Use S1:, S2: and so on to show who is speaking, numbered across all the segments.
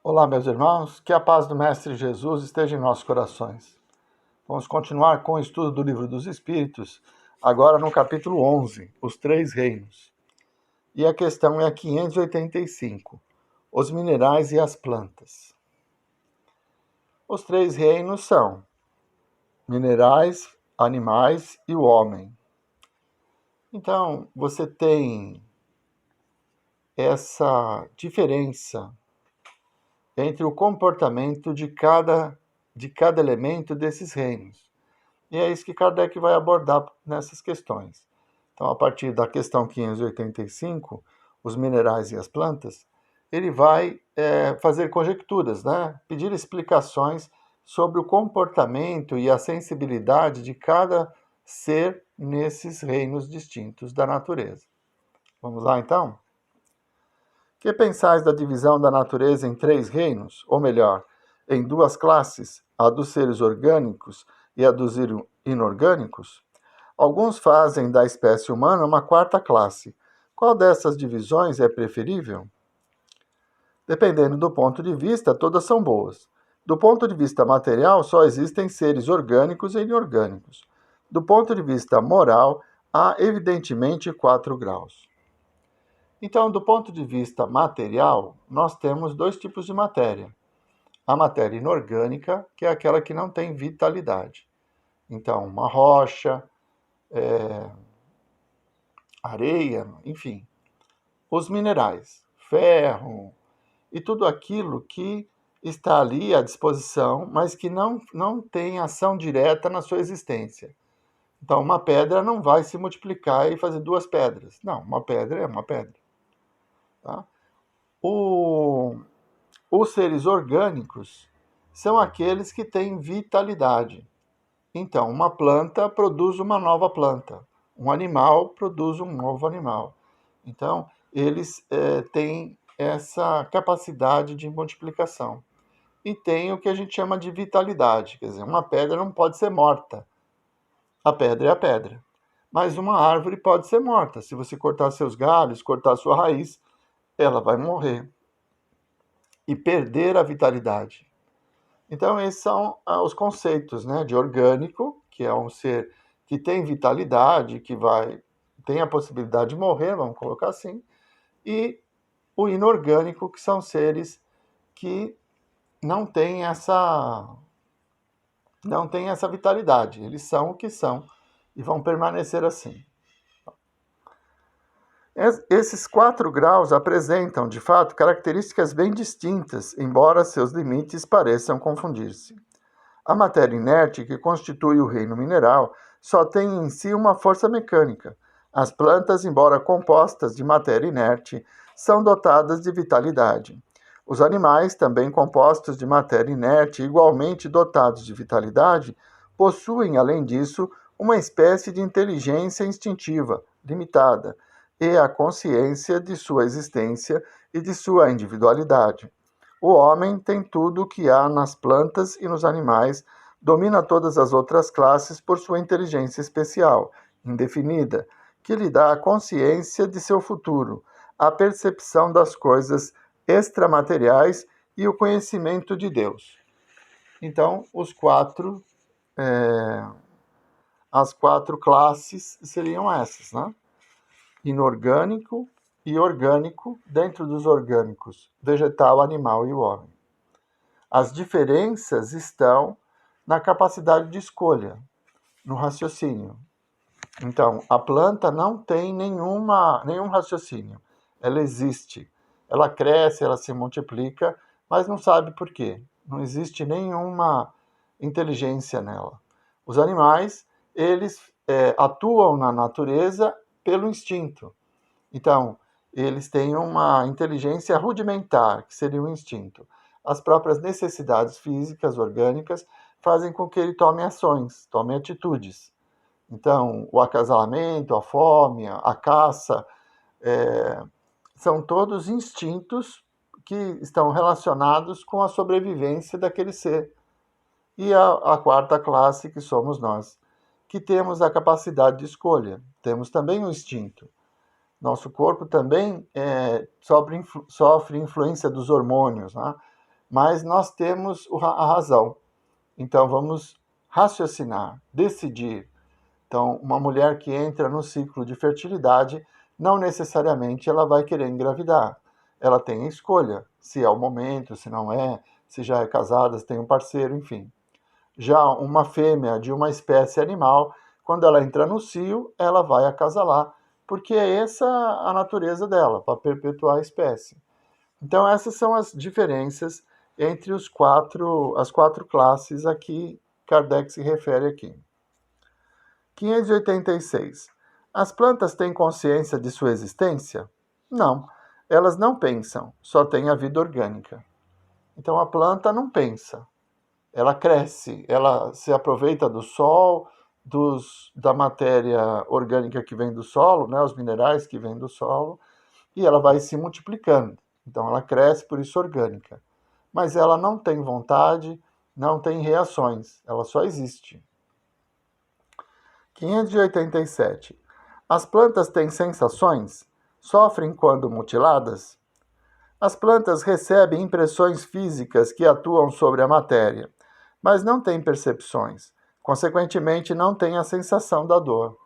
S1: Olá, meus irmãos, que a paz do Mestre Jesus esteja em nossos corações. Vamos continuar com o estudo do Livro dos Espíritos, agora no capítulo 11, Os Três Reinos. E a questão é a 585, os minerais e as plantas. Os três reinos são minerais, animais e o homem. Então, você tem essa diferença entre o comportamento de cada elemento desses reinos. E é isso que Kardec vai abordar nessas questões. Então, a partir da questão 585, os minerais e as plantas, ele vai fazer conjecturas, né? Pedir explicações sobre o comportamento e a sensibilidade de cada ser nesses reinos distintos da natureza. Vamos lá, então? Que pensais da divisão da natureza em três reinos, ou melhor, em duas classes, a dos seres orgânicos e a dos inorgânicos? Alguns fazem da espécie humana uma quarta classe. Qual dessas divisões é preferível? Dependendo do ponto de vista, todas são boas. Do ponto de vista material, só existem seres orgânicos e inorgânicos. Do ponto de vista moral, há evidentemente 4 graus. Então, do ponto de vista material, nós temos dois tipos de matéria. A matéria inorgânica, que é aquela que não tem vitalidade. Então, uma rocha, areia, enfim. Os minerais, ferro e tudo aquilo que está ali à disposição, mas que não tem ação direta na sua existência. Então, uma pedra não vai se multiplicar e fazer duas pedras. Não, uma pedra é uma pedra. Tá? Os seres orgânicos são aqueles que têm vitalidade. Então, uma planta produz uma nova planta, um animal produz um novo animal. Então, eles têm essa capacidade de multiplicação. E tem o que a gente chama de vitalidade, quer dizer, uma pedra não pode ser morta. A pedra é a pedra. Mas uma árvore pode ser morta. Se você cortar seus galhos, cortar sua raiz, ela vai morrer e perder a vitalidade. Então, esses são os conceitos, né, de orgânico, que é um ser que tem vitalidade, que tem a possibilidade de morrer, vamos colocar assim, e o inorgânico, que são seres que não têm essa vitalidade. Eles são o que são e vão permanecer assim. Esses 4 graus apresentam, de fato, características bem distintas, embora seus limites pareçam confundir-se. A matéria inerte, que constitui o reino mineral, só tem em si uma força mecânica. As plantas, embora compostas de matéria inerte, são dotadas de vitalidade. Os animais, também compostos de matéria inerte, igualmente dotados de vitalidade, possuem, além disso, uma espécie de inteligência instintiva, limitada, e a consciência de sua existência e de sua individualidade. O homem tem tudo o que há nas plantas e nos animais, domina todas as outras classes por sua inteligência especial, indefinida, que lhe dá a consciência de seu futuro, a percepção das coisas extramateriais e o conhecimento de Deus. Então, as 4 classes seriam essas, né? Inorgânico e orgânico, dentro dos orgânicos, vegetal, animal e o homem. As diferenças estão na capacidade de escolha, no raciocínio. Então, a planta não tem nenhum raciocínio. Ela existe. Ela cresce, ela se multiplica, mas não sabe por quê. Não existe nenhuma inteligência nela. Os animais, eles atuam na natureza pelo instinto. Então, eles têm uma inteligência rudimentar, que seria o instinto. As próprias necessidades físicas, orgânicas, fazem com que ele tome ações, tome atitudes. Então, o acasalamento, a fome, a caça, são todos instintos que estão relacionados com a sobrevivência daquele ser. E a quarta classe, que somos nós, que temos a capacidade de escolha, temos também o instinto. Nosso corpo também sofre influência dos hormônios, né? mas nós temos a razão. Então vamos raciocinar, decidir. Então, uma mulher que entra no ciclo de fertilidade, não necessariamente ela vai querer engravidar. Ela tem a escolha, se é o momento, se não é, se já é casada, se tem um parceiro, enfim. Já uma fêmea de uma espécie animal, quando ela entra no cio, ela vai acasalar, porque é essa a natureza dela, para perpetuar a espécie. Então, essas são as diferenças entre as quatro classes a que Kardec se refere aqui. 586. As plantas têm consciência de sua existência? Não. Elas não pensam, só têm a vida orgânica. Então, a planta não pensa. Ela cresce, ela se aproveita do sol, da matéria orgânica que vem do solo, né, os minerais que vêm do solo, e ela vai se multiplicando. Então, ela cresce, por isso orgânica. Mas ela não tem vontade, não tem reações, ela só existe. 587. As plantas têm sensações? Sofrem quando mutiladas? As plantas recebem impressões físicas que atuam sobre a matéria, mas não têm percepções. Consequentemente, não têm a sensação da dor.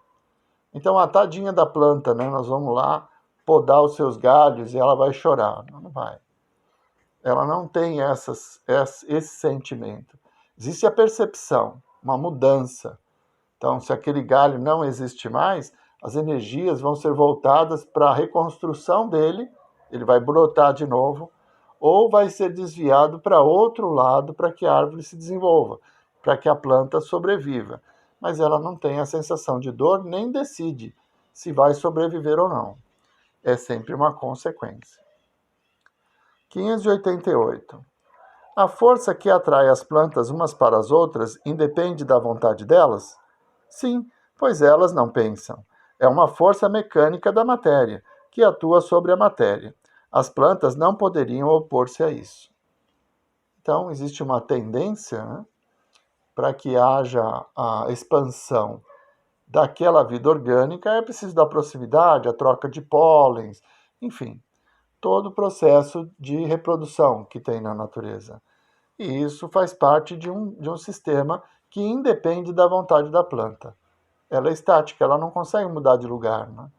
S1: Então, a tadinha da planta, né? Nós vamos lá podar os seus galhos e ela vai chorar. Não vai. Ela não tem esse sentimento. Existe a percepção, uma mudança. Então, se aquele galho não existe mais, as energias vão ser voltadas para a reconstrução dele, ele vai brotar de novo, ou vai ser desviado para outro lado para que a árvore se desenvolva, para que a planta sobreviva. Mas ela não tem a sensação de dor, nem decide se vai sobreviver ou não. É sempre uma consequência. 588. A força que atrai as plantas umas para as outras independe da vontade delas? Sim, pois elas não pensam. É uma força mecânica da matéria, que atua sobre a matéria. As plantas não poderiam opor-se a isso. Então, existe uma tendência, né, para que haja a expansão daquela vida orgânica, é preciso da proximidade, a troca de pólens, enfim, todo o processo de reprodução que tem na natureza. E isso faz parte de um sistema que independe da vontade da planta. Ela é estática, ela não consegue mudar de lugar, né?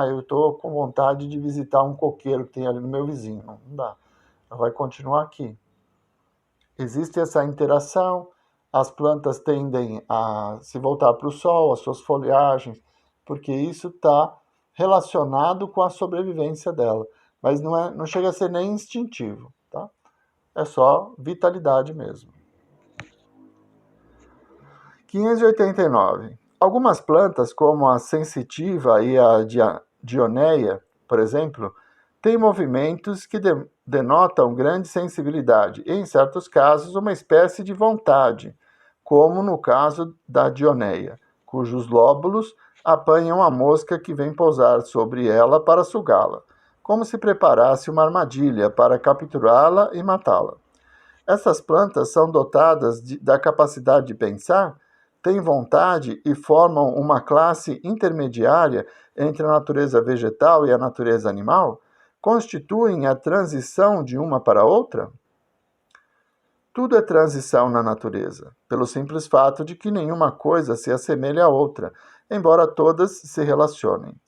S1: Eu estou com vontade de visitar um coqueiro que tem ali no meu vizinho. Não dá. Ela vai continuar aqui. Existe essa interação, as plantas tendem a se voltar para o sol, as suas folhagens, porque isso está relacionado com a sobrevivência dela. Mas não chega a ser nem instintivo, tá? É só vitalidade mesmo. 589. Algumas plantas, como a sensitiva e a dioneia, por exemplo, têm movimentos que denotam grande sensibilidade e, em certos casos, uma espécie de vontade, como no caso da dioneia, cujos lóbulos apanham a mosca que vem pousar sobre ela para sugá-la, como se preparasse uma armadilha para capturá-la e matá-la. Essas plantas são dotadas da capacidade de pensar, têm vontade e formam uma classe intermediária entre a natureza vegetal e a natureza animal? Constituem a transição de uma para outra? Tudo é transição na natureza, pelo simples fato de que nenhuma coisa se assemelha à outra, embora todas se relacionem.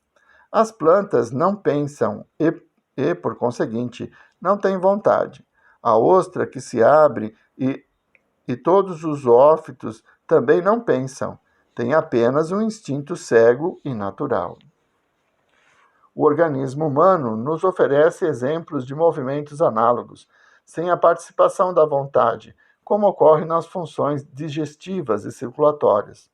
S1: As plantas não pensam e, por conseguinte, não têm vontade. A ostra que se abre e todos os zoófitos também não pensam, têm apenas um instinto cego e natural. O organismo humano nos oferece exemplos de movimentos análogos, sem a participação da vontade, como ocorre nas funções digestivas e circulatórias.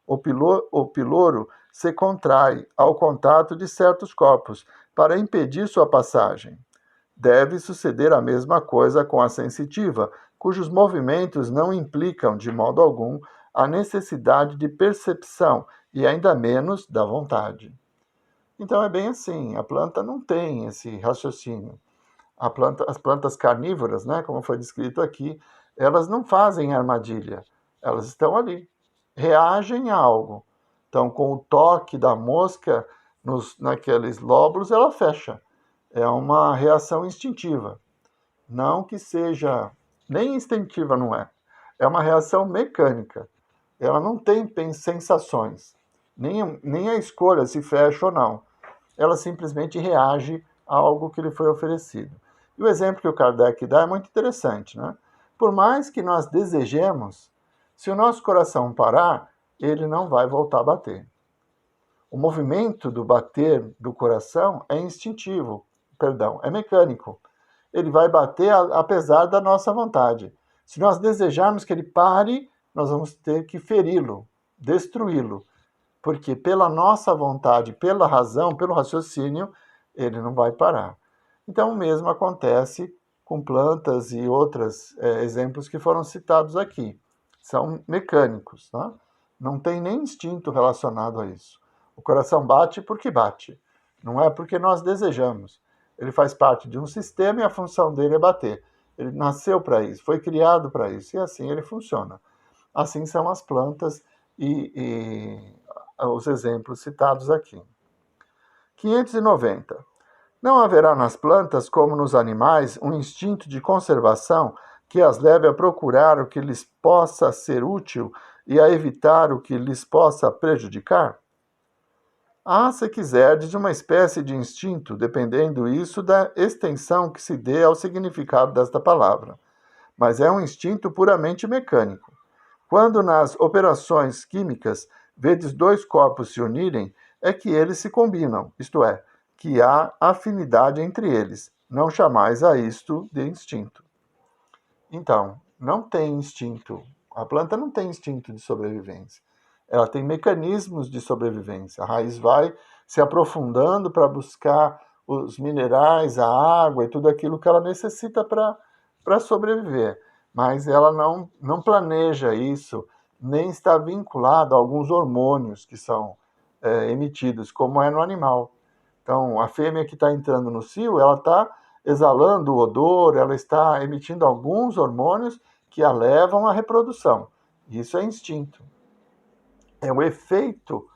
S1: O piloro se contrai ao contato de certos corpos para impedir sua passagem. Deve suceder a mesma coisa com a sensitiva, cujos movimentos não implicam, de modo algum, a necessidade de percepção e ainda menos da vontade. Então é bem assim, a planta não tem esse raciocínio. As plantas carnívoras, né, como foi descrito aqui, elas não fazem armadilha, elas estão ali, reagem a algo. Então, com o toque da mosca naqueles lóbulos, ela fecha. É uma reação instintiva. não que seja, nem instintiva não é. É uma reação mecânica. Ela não tem sensações, nem a escolha se fecha ou não. Ela simplesmente reage a algo que lhe foi oferecido. E o exemplo que o Kardec dá é muito interessante, né? Por mais que nós desejemos, se o nosso coração parar, ele não vai voltar a bater. O movimento do bater do coração é instintivo, é mecânico. Ele vai bater apesar da nossa vontade. Se nós desejarmos que ele pare, nós vamos ter que feri-lo, destruí-lo. Porque pela nossa vontade, pela razão, pelo raciocínio, ele não vai parar. Então, o mesmo acontece com plantas e outros exemplos que foram citados aqui. São mecânicos, tá? Não tem nem instinto relacionado a isso. O coração bate porque bate, não é porque nós desejamos. Ele faz parte de um sistema e a função dele é bater. Ele nasceu para isso, foi criado para isso, e assim ele funciona. Assim são as plantas e os exemplos citados aqui. 590. Não haverá nas plantas, como nos animais, um instinto de conservação que as leve a procurar o que lhes possa ser útil e a evitar o que lhes possa prejudicar? Há, se quiserdes, uma espécie de instinto, dependendo isso da extensão que se dê ao significado desta palavra. Mas é um instinto puramente mecânico. Quando nas operações químicas vedes dois corpos se unirem, é que eles se combinam, isto é, que há afinidade entre eles. Não chamais a isto de instinto. Então, não tem instinto. A planta não tem instinto de sobrevivência. Ela tem mecanismos de sobrevivência. A raiz vai se aprofundando para buscar os minerais, a água e tudo aquilo que ela necessita para sobreviver. Mas ela não planeja isso, nem está vinculada a alguns hormônios que são emitidos, como é no animal. Então, a fêmea que está entrando no cio, ela está exalando o odor, ela está emitindo alguns hormônios que a levam à reprodução. Isso é instinto. É o efeito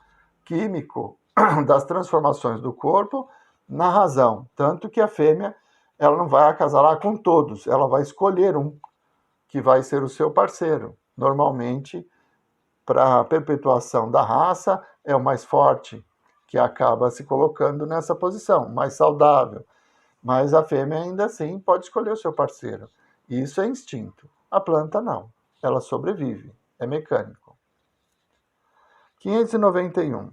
S1: químico das transformações do corpo na razão. Tanto que a fêmea ela não vai acasalar com todos, ela vai escolher um que vai ser o seu parceiro. Normalmente, para a perpetuação da raça, é o mais forte, que acaba se colocando nessa posição, mais saudável. Mas a fêmea ainda assim pode escolher o seu parceiro. Isso é instinto. A planta não. Ela sobrevive. É mecânico. 591.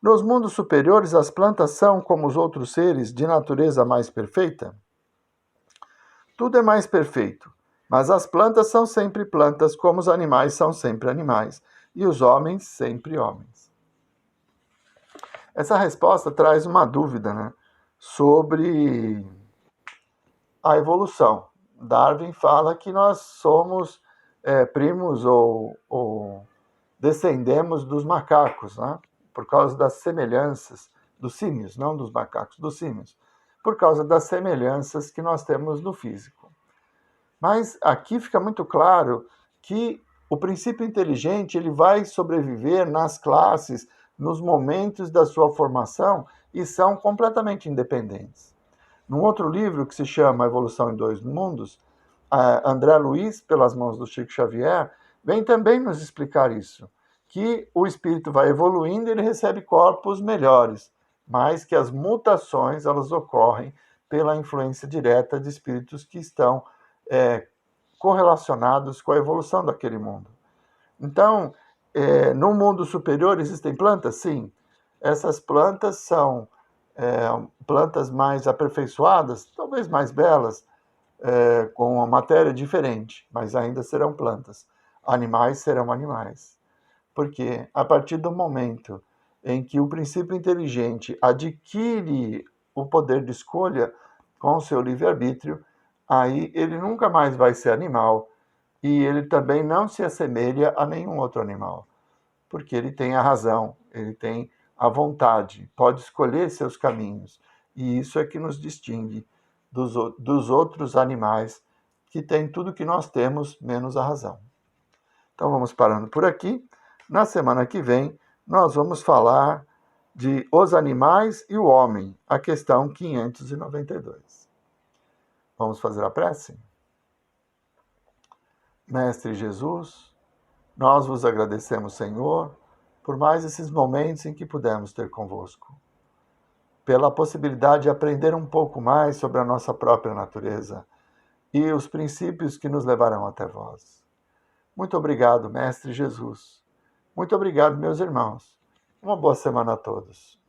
S1: Nos mundos superiores, as plantas são, como os outros seres, de natureza mais perfeita? Tudo é mais perfeito, mas as plantas são sempre plantas, como os animais são sempre animais, e os homens sempre homens. Essa resposta traz uma dúvida, né, sobre a evolução. Darwin fala que nós somos primos ou descendemos dos macacos, né, por causa das semelhanças dos símios, não dos macacos, dos símios, por causa das semelhanças que nós temos no físico. Mas aqui fica muito claro que o princípio inteligente ele vai sobreviver nas classes, nos momentos da sua formação e são completamente independentes. Num outro livro que se chama Evolução em Dois Mundos, André Luiz, pelas mãos do Chico Xavier, vem também nos explicar isso, que o espírito vai evoluindo e ele recebe corpos melhores, mas que as mutações elas ocorrem pela influência direta de espíritos que estão correlacionados com a evolução daquele mundo. Então, no mundo superior existem plantas? Sim. Essas plantas são plantas mais aperfeiçoadas, talvez mais belas, com uma matéria diferente, mas ainda serão plantas. Animais serão animais. Porque a partir do momento em que o princípio inteligente adquire o poder de escolha com o seu livre-arbítrio, aí ele nunca mais vai ser animal e ele também não se assemelha a nenhum outro animal, porque ele tem a razão, ele tem a vontade, pode escolher seus caminhos, e isso é que nos distingue dos outros animais que têm tudo que nós temos, menos a razão. Então vamos parando por aqui. Na semana que vem, nós vamos falar de os animais e o homem, a questão 592. Vamos fazer a prece? Mestre Jesus, nós vos agradecemos, Senhor, por mais esses momentos em que pudemos ter convosco, pela possibilidade de aprender um pouco mais sobre a nossa própria natureza e os princípios que nos levarão até vós. Muito obrigado, Mestre Jesus. Muito obrigado, meus irmãos. Uma boa semana a todos.